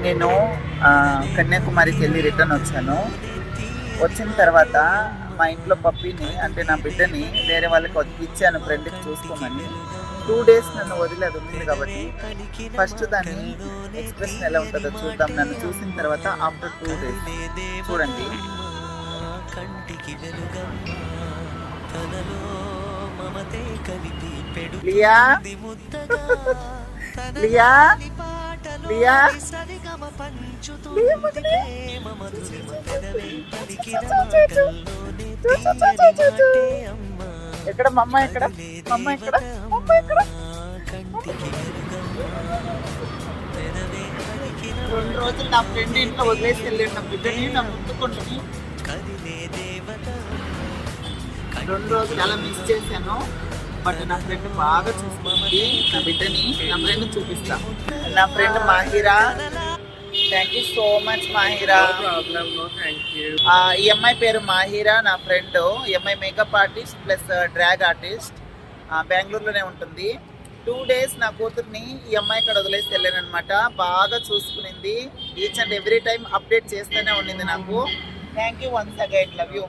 నేను కన్యాకుమారికి వెళ్ళి రిటర్న్ వచ్చాను. వచ్చిన తర్వాత మా ఇంట్లో పప్పిని అంటే నా బిడ్డని వేరే వాళ్ళకి ఇచ్చాను ఫ్రెండ్కి చూసుకోమని. 2 days నన్ను వదిలి అది ఉంది కాబట్టి ఫస్ట్ దాని ఎక్స్ప్రెషన్ ఎలా ఉంటుందో చూద్దాం. నన్ను చూసిన తర్వాత ఆఫ్టర్ 2 days చూడండి. లియా లియా లియా ఎక్కడ మమ్మ ఎక్కడ మమ్మ ఎక్కడ మమ్మ ఎక్కడ 2 రోజులు నా ఫ్రెండ్ ఇంట్లో వదిలేసి వెళ్ళాడు నా బిడ్డని, నా ముట్టుకుంటుని 2 రోజులు అలా మిస్ చేశాను. బట్ నా ఫ్రెండ్ బాగా చూసుకుంది నా బిడ్డని. నా ఫ్రెండ్ చూపిస్తా. నా friend Mahira. Thank you so much Mahira. ఈ అమ్మాయి పేరు మాహిరా, నా ఫ్రెండ్. ఈ అమ్మాయి makeup artist plus drag artist. బెంగళూరులోనే ఉంటుంది. 2 days నా కూతుర్ని ఈ అమ్మాయి ఇక్కడ వదిలేసి వెళ్ళాను అనమాట. బాగా చూసుకునింది. Each and every time update చేస్తూనే ఉండింది నాకు. Thank you once again. Love you.